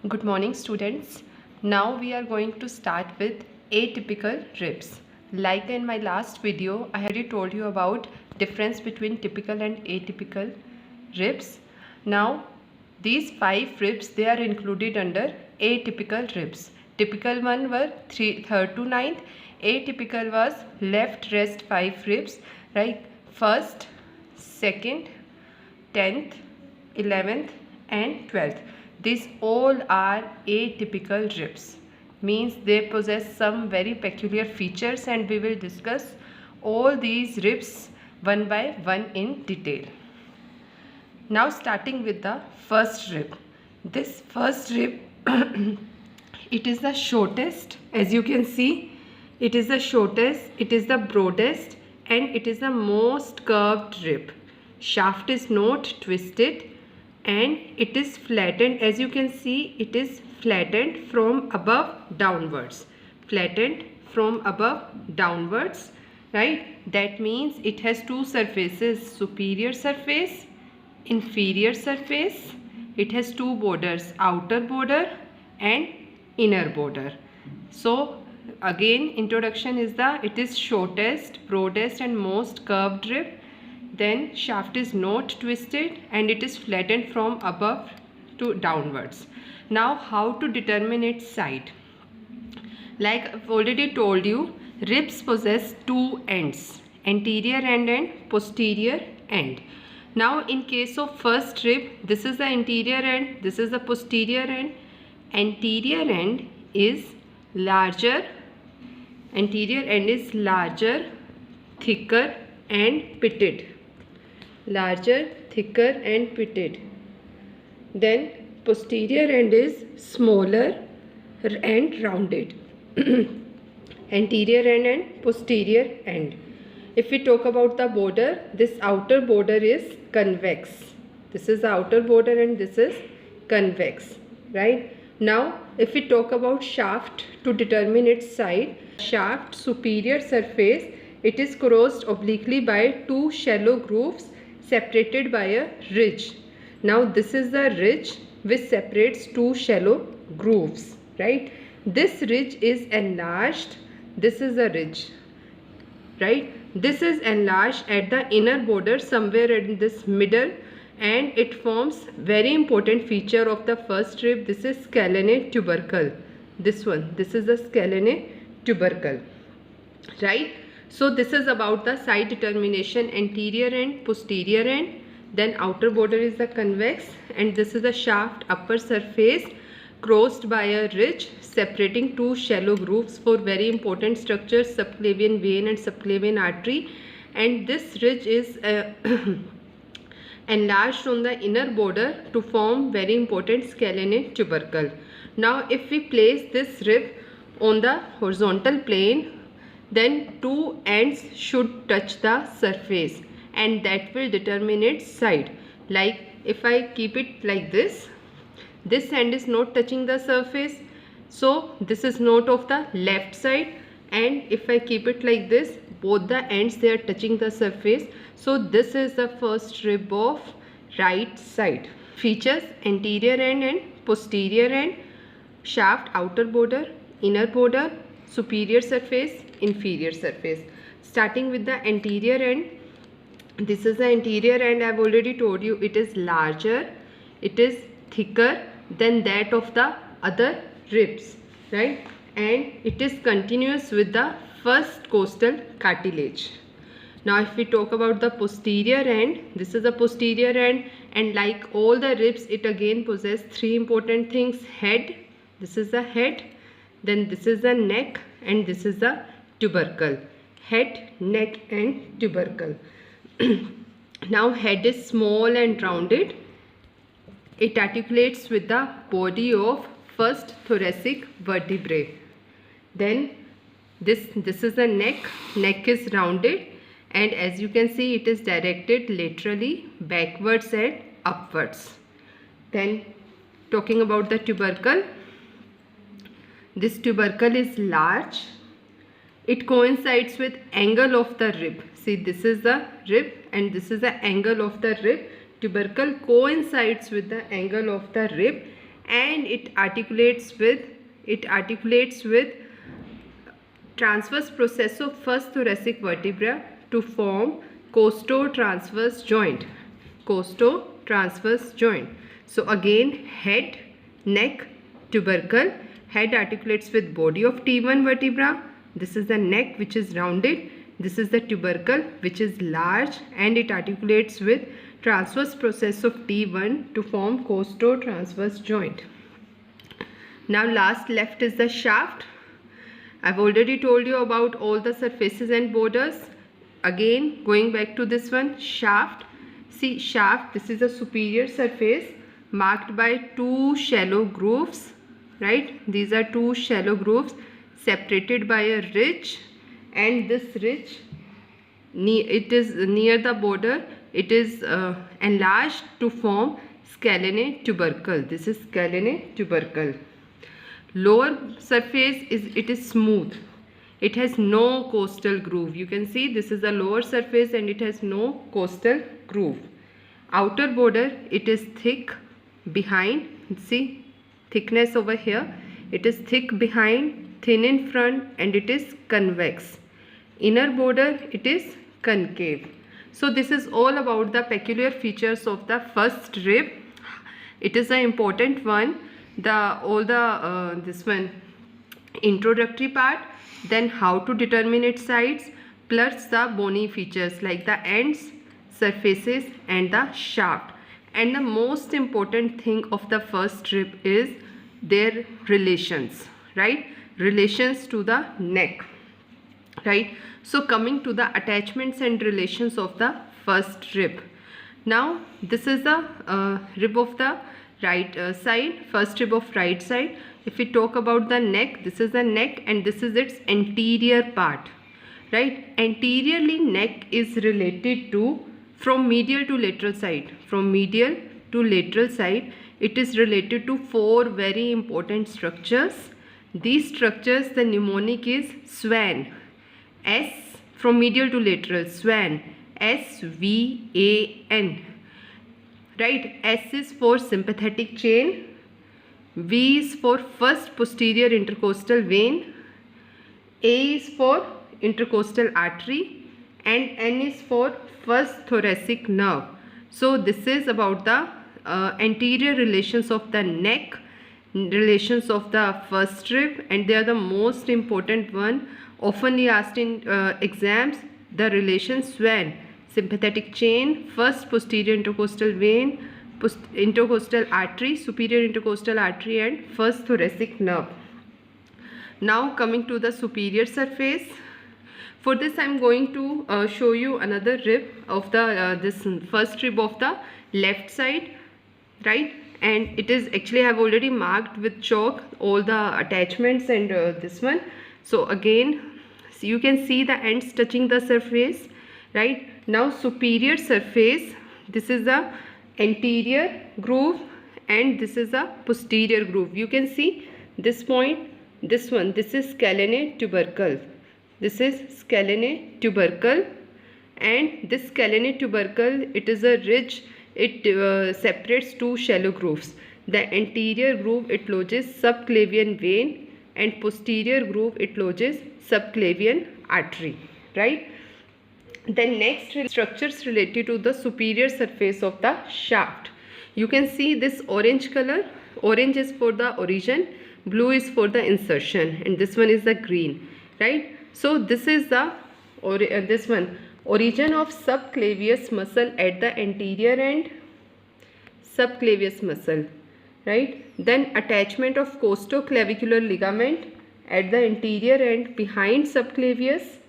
Good morning, students. Now we are going to start with atypical ribs. Like in my last video, I already told you about difference between typical and atypical ribs. Now these 5 ribs, they are included under atypical ribs. Typical one were 3rd to 9th. Atypical was left rest 5 ribs, right? 1st, 2nd, 10th, 11th and 12th. These all are atypical ribs, means they possess some very peculiar features, and we will discuss all these ribs one by one in detail. Now starting with the first rib. This first rib it is the shortest, as you can see. It is the shortest, it is the broadest, and it is the most curved rib. Shaft is not twisted and it is flattened. As you can see, it is flattened from above downwards. Flattened from above downwards, right? That means it has two surfaces, superior surface, inferior surface. It has two borders, outer border and inner border. So again, introduction is it is shortest, broadest and most curved rib. Then shaft is not twisted and it is flattened from above to downwards. Now how to determine its side? Like I've already told you, ribs possess two ends, anterior end and posterior end. Now in case of first rib, this is the anterior end, this is the posterior end. Anterior end is larger, thicker and pitted. Larger, thicker and pitted. Then posterior end is smaller and rounded. Anterior end and posterior end. If we talk about the border, this outer border is convex. This is the outer border and this is convex, right? Now if we talk about shaft to determine its side, shaft superior surface, it is crossed obliquely by two shallow grooves separated by a ridge. Now this is the ridge which separates two shallow grooves, right? This ridge is enlarged. This is the ridge, right? This is enlarged at the inner border somewhere in this middle, and it forms very important feature of the first rib. This is scalene tubercle. This one, this is the scalene tubercle, right? So this is about the side determination, anterior end, posterior end. Then outer border is the convex, and this is the shaft upper surface crossed by a ridge separating two shallow grooves for very important structures, subclavian vein and subclavian artery. And this ridge is enlarged on the inner border to form very important scalene tubercle. Now if we place this rib on the horizontal plane, then two ends should touch the surface, and that will determine its side. Like if I keep it like this end is not touching the surface, so this is not of the left side. And if I keep it like this, both the ends, they are touching the surface, so this is the first rib of right side. Features: anterior end and posterior end, shaft outer border, inner border, superior surface, inferior surface. Starting with the anterior end, this is the anterior end. I have already told you it is larger, it is thicker than that of the other ribs, right? And it is continuous with the first costal cartilage. Now if we talk about the posterior end, this is the posterior end, and like all the ribs, it again possesses three important things: head, this is the head, then this is the neck, and this is the tubercle. Head, neck and tubercle. Now head is small and rounded. It articulates with the body of first thoracic vertebrae. Then this is the neck. Neck is rounded, and as you can see, it is directed laterally, backwards and upwards. Then talking about the tubercle, this tubercle is large. It coincides with angle of the rib. See, this is the rib and this is the angle of the rib. Tubercle coincides with the angle of the rib, and it articulates with transverse process of first thoracic vertebra to form costo-transverse joint. Costo-transverse joint. So again, head, neck, tubercle. Head articulates with body of T1 vertebra. This is the neck, which is rounded. This is the tubercle, which is large, and it articulates with transverse process of T1 to form costo-transverse joint. Now left is the shaft. I've already told you about all the surfaces and borders. Again, going back to this one, shaft. See, shaft, this is a superior surface marked by two shallow grooves, right? These are two shallow grooves separated by a ridge, and this ridge, it is near the border. It is enlarged to form scalene tubercle. This is scalene tubercle. Lower surface is smooth. It has no costal groove. You can see this is the lower surface and it has no costal groove. Outer border, it is thick behind. See, thickness over here. It is thick behind, thin in front, and it is convex. Inner border, it is concave. So this is all about the peculiar features of the first rib. It is an important one. This one, introductory part, then how to determine its sides, plus the bony features like the ends, surfaces, and the shaft. And the most important thing of the first rib is their relations, right? Relations to the neck, right? So coming to the attachments and relations of the first rib. Now this is the rib of the right side, first rib of right side. If we talk about the neck, this is the neck and this is its anterior part, right? Anteriorly, neck is related to from medial to lateral side. From medial to lateral side, it is related to four very important structures. These structures, the mnemonic is SWAN. S from medial to lateral, SWAN. SVAN. Right, S is for sympathetic chain, V is for first posterior intercostal vein, A is for intercostal artery, and N is for first thoracic nerve. So this is about the anterior relations of the neck, relations of the first rib, and they are the most important one, oftenly asked in exams. The relation SWAN. Sympathetic chain, first posterior intercostal vein, intercostal artery, superior intercostal artery, and first thoracic nerve. Now coming to the superior surface. For this I am going to show you another rib of the this first rib of the left side, right? And it is actually I have already marked with chalk all the attachments and this one. So again, so you can see the ends touching the surface, right? Now superior surface, this is the anterior groove and this is the posterior groove. You can see this point, this one, this is scalene tubercle. This is scalene tubercle, and this scalene tubercle, it is a ridge. It separates two shallow grooves. The anterior groove, it lodges subclavian vein, and posterior groove, it lodges subclavian artery, right? Then next, structures related to the superior surface of the shaft. You can see this orange color. Orange is for the origin, blue is for the insertion, and this one is the green, right? So this is the origin of subclavius muscle at the anterior end, subclavius muscle, right? Then attachment of costoclavicular ligament at the anterior end behind subclavius.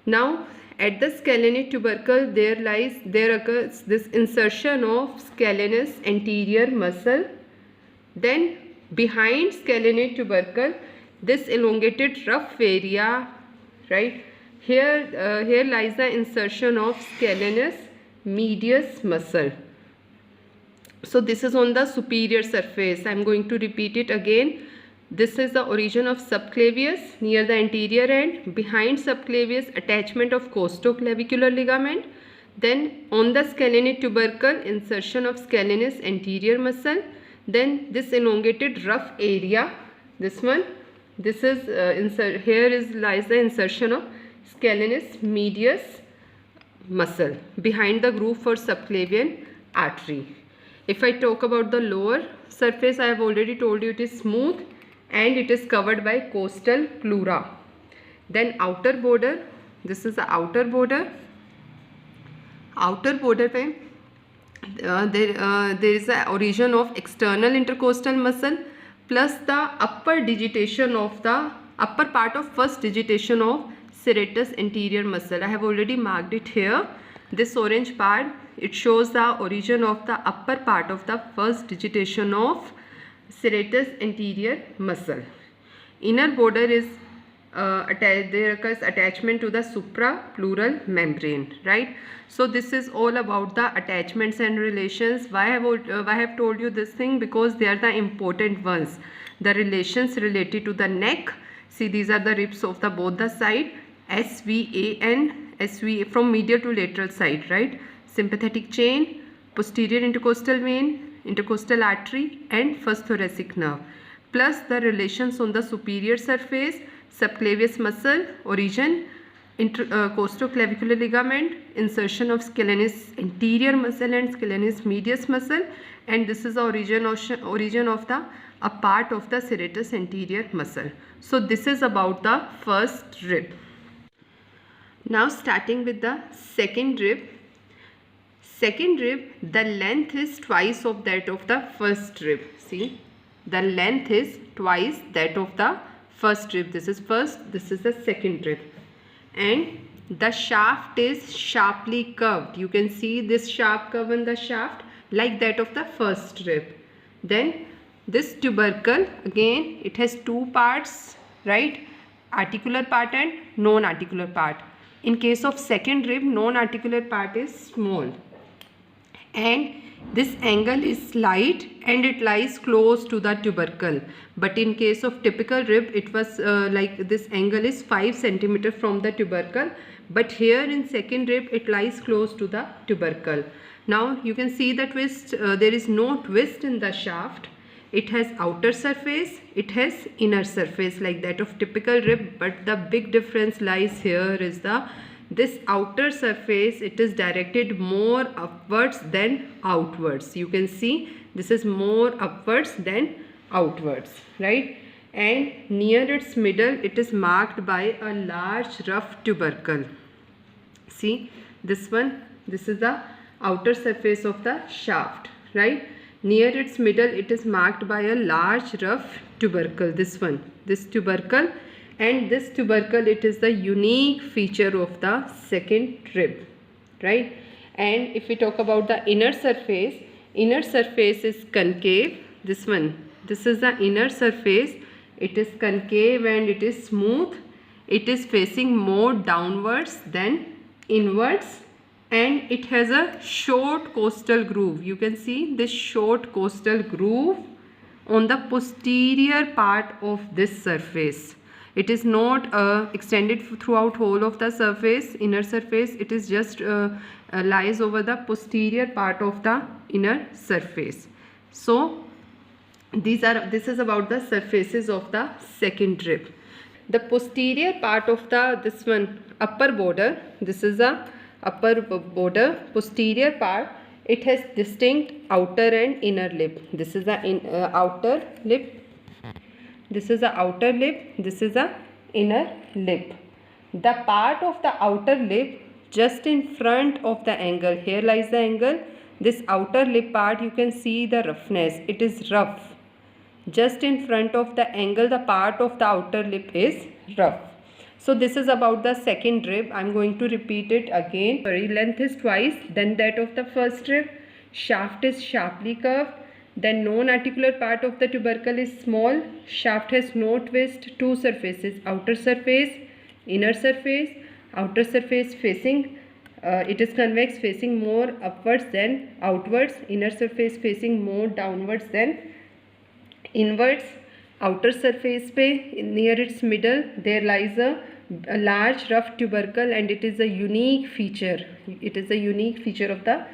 Now at the scalene tubercle, there occurs this insertion of scalenus anterior muscle. Then behind scalene tubercle, this elongated rough area, right? Here lies the insertion of scalenus medius muscle. So this is on the superior surface. I am going to repeat it again. This is the origin of subclavius near the anterior end. Behind subclavius, attachment of costoclavicular ligament. Then on the scalene tubercle, insertion of scalenus anterior muscle. Then this elongated rough area, this one, this is here lies the insertion of scalenus medius muscle behind the groove for subclavian artery. If I talk about the lower surface, I have already told you it is smooth and it is covered by costal pleura. Then outer border, this is the outer border. Outer border पे there is a origin of external intercostal muscle plus the upper digitation of the upper part of first digitation of serratus anterior muscle. I have already marked it here. This orange part, it shows the origin of the upper part of the first digitation of serratus anterior muscle. Inner border is there occurs attachment to the suprapleural membrane, right? So this is all about the attachments and relations. Why I have told you this thing? Because they are the important ones. The relations related to the neck. See, these are the ribs of the both the side, SVA and SVA from medial to lateral side, right? Sympathetic chain, posterior intercostal vein, intercostal artery and first thoracic nerve, plus the relations on the superior surface, subclavius muscle, origin, costoclavicular ligament, insertion of scalenus anterior muscle and scalenus medius muscle, and this is the origin of the a part of the serratus anterior muscle. So this is about the first rib. Now starting with the second rib. Second rib, the length is twice of that of the first rib. See, the length is twice that of the first rib. This is first, this is the second rib, and the shaft is sharply curved. You can see this sharp curve in the shaft like that of the first rib. Then this tubercle, again it has two parts, right? Articular part and non-articular part. In case of second rib, non-articular part is small and this angle is slight and it lies close to the tubercle. But in case of typical rib, it was like this angle is 5 cm from the tubercle, but here in second rib it lies close to the tubercle. Now you can see the twist. There is no twist in the shaft. It has outer surface, it has inner surface like that of typical rib, but the big difference lies here is this outer surface, it is directed more upwards than outwards. You can see this is more upwards than outwards, right? And near its middle, it is marked by a large rough tubercle. See this one, this is the outer surface of the shaft, right? Near its middle, it is marked by a large rough tubercle. This one, this tubercle. And this tubercle, it is the unique feature of the second rib, right? And if we talk about the inner surface is concave. This one, this is the inner surface. It is concave and it is smooth. It is facing more downwards than inwards, and it has a short costal groove. You can see this short costal groove on the posterior part of this surface. It is not extended throughout whole of the surface, inner surface. It is just lies over the posterior part of the inner surface. So this is about the surfaces of the second rib. The posterior part of this one upper border, this is a upper border, posterior part, it has distinct outer and inner lip. This is the outer lip. This is the outer lip, this is the inner lip. The part of the outer lip just in front of the angle, here lies the angle. This outer lip part, you can see the roughness, it is rough. Just in front of the angle, the part of the outer lip is rough. So this is about the second rib. I am going to repeat it again. Length is twice than that of the first rib. Shaft is sharply curved. Then non-articular part of the tubercle is small. Shaft has no twist. Two surfaces, outer surface, inner surface. Outer surface facing, it is convex, facing more upwards than outwards. Inner surface facing more downwards than inwards. Outer surface पे near its middle there lies a large rough tubercle, and it is a unique feature. It is a unique feature of the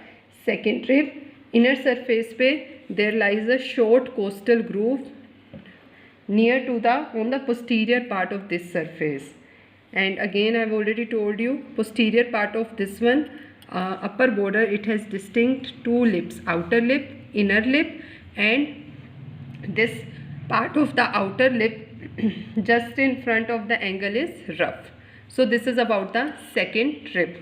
second rib. Inner surface पे there lies a short costal groove near to the on the posterior part of this surface. And again, I've already told you, posterior part of this one, upper border, it has distinct two lips, outer lip, inner lip, and this part of the outer lip just in front of the angle is rough. So this is about the second rib.